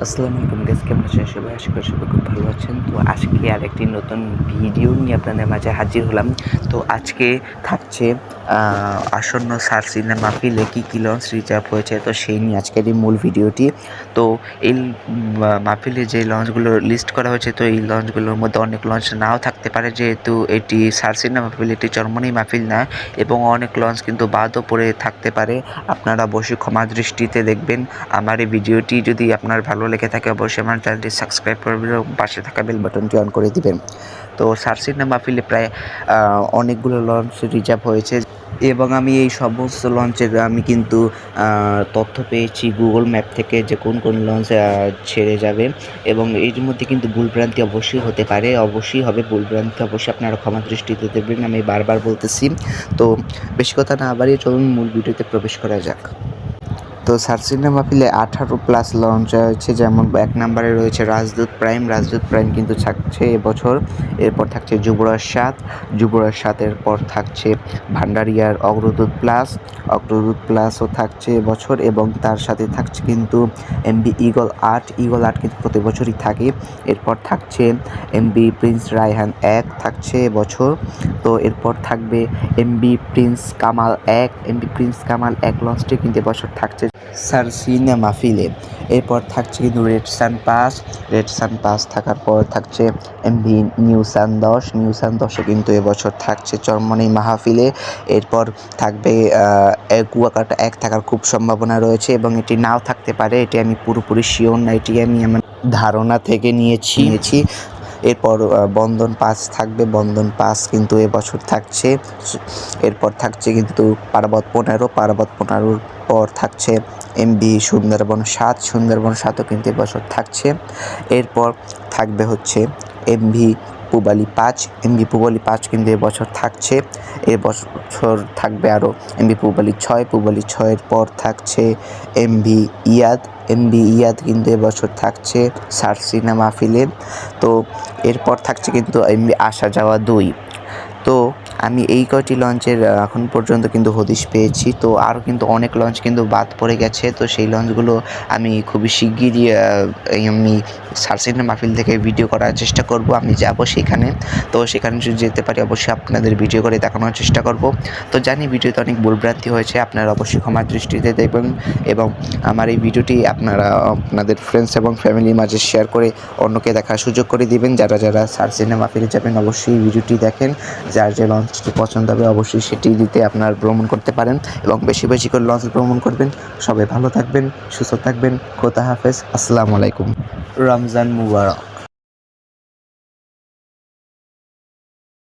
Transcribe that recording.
আসসালামু আলাইকুম গাইস, কেমন আছেন সবাই? আশা করি সবাই খুব ভালো আছেন। তো আজকে আরেকটি নতুন ভিডিও নিয়ে আপনাদের মাঝে হাজির হলাম। তো আজকে থাকছে আসন্ন সার্সিনা মাহফিলে কী লঞ্চ রিজার্ভ হয়েছে, তো সেই নিয়ে আজকের এই মূল ভিডিওটি। তো এই মাহফিলে যে লঞ্চগুলো লিস্ট করা হয়েছে, তো এই লঞ্চগুলোর মধ্যে অনেক লঞ্চ নাও থাকতে পারে, যেহেতু এটি সার্সিনা মাহফিল, এটি চরমনি মাহফিল না, এবং অনেক লঞ্চ কিন্তু বাদও পড়ে থাকতে পারে। আপনারা অবশ্যই ক্ষমা দৃষ্টিতে দেখবেন। আমার এই ভিডিওটি যদি আপনার ভালো লেগে থাকে, অবশ্যই আমার চ্যানেলটি সাবস্ক্রাইব করবেন এবং পাশে থাকা বেল বাটনটি অন করে দিবেন। তো সার্সিনা মাহফিলে প্রায় অনেকগুলো লঞ্চ রিজার্ভ হয়েছে, এবং আমি এই সমস্ত লঞ্চের আমি কিন্তু তথ্য পেয়েছি গুগল ম্যাপ থেকে, যে কোন কোন লঞ্চ ছেড়ে যাবে। এবং এর মধ্যে কিন্তু ভুলভ্রান্তি অবশ্যই হতে পারে, অবশ্যই হবে ভুলভ্রান্তি, অবশ্যই আপনারা ক্ষমা দৃষ্টিতে দেবেন, আমি বারবার বলতেছি। তো বেশি কথা না বাড়িয়ে চলুন মূল ভিডিওতে প্রবেশ করা যাক। তো সার্সিনা মাহফিলে 18+ লঞ্চ হয়েছে, যেমন 1 নম্বরে রয়েছে রাজদূত প্রাইম কিন্তু থাকছে এবছর। এরপর থাকছে যুবরাজ 7 পর থাকছে ভান্ডারিয়ার অগ্রদূত প্লাসও থাকছে এবছর, এবং তার সাথে থাকছে কিন্তু এমভি ঈগল 8 কিন্তু প্রতি বছরই থাকে। এরপর থাকছে এমভি প্রিন্স রায়হান 1 থাকছে এবছর। তো এরপর থাকবে এমভি প্রিন্স কামাল 1 লঞ্চটি কিন্তু এবছর থাকছে সার্সিনা মাহফিলে। এরপর থাকছে কিন্তু রেড সান পাস থাকার পর থাকছে এমভি নিউ সান 10 কিন্তু এবছর থাকছে চরমনি মাহফিলে। এরপর থাকবে কুয়াকাটা 1 থাকার খুব সম্ভাবনা রয়েছে, এবং এটি নাও থাকতে পারে, এটি আমি পুরোপুরি শিওর না, এটি আমি আমার ধারণা থেকে নিয়েছি। এরপর বন্ধন 5 থাকবে, বন্ধন 5 কিন্তু এবছর থাকছে। এরপর থাকছে কিন্তু পারাবত 15 পর থাকছে এমভি সুন্দরবন 7ও কিন্তু এবছর থাকছে। এরপর থাকবে হচ্ছে এমভি পুবালি 5 কিন্তু এবছর থাকছে। এবছর থাকবে আরও এমভি পুবালি 6 পর থাকছে এমভি ইয়াদ কিন্তু এবছর থাকছে সার্সিনা মাহফিলে। তো এরপর থাকছে কিন্তু এমভি আসা যাওয়া 2। তো আমি এই কয়টি লঞ্চের এখন পর্যন্ত কিন্তু হদিশ পেয়েছি। তো আরও কিন্তু অনেক লঞ্চ কিন্তু বাদ পড়ে গেছে, তো সেই লঞ্চগুলো আমি খুবই শিগগিরই আমি সার্সিনা মাহফিল থেকে ভিডিও করার চেষ্টা করব। আমি যাব সেখানে, তো সেখানে যদি যেতে পারি অবশ্যই আপনাদের ভিডিও করে দেখানোর চেষ্টা করব। তো জানি ভিডিওতে অনেক ভুলভ্রান্তি হয়েছে, আপনারা অবশ্যই ক্ষমা দৃষ্টিতে দেখবেন, এবং আমার এই ভিডিওটি আপনারা আপনাদের ফ্রেন্ডস এবং ফ্যামিলির মাঝে শেয়ার করে অন্যকে দেখার সুযোগ করে দিবেন। যারা সার্সিনা মাহফিলে যাবেন অবশ্যই ভিডিওটি দেখেন, যার যে লঞ্চটি পছন্দ হবে অবশ্যই সেটি দিতে আপনার ভ্রমণ করতে পারেন, এবং বেশি বেশি করে লঞ্চ ভ্রমণ করবেন। সবাই ভালো থাকবেন, সুস্থ থাকবেন, খোদা হাফেজ, আসসালামু আলাইকুম, রমজান মুবারক।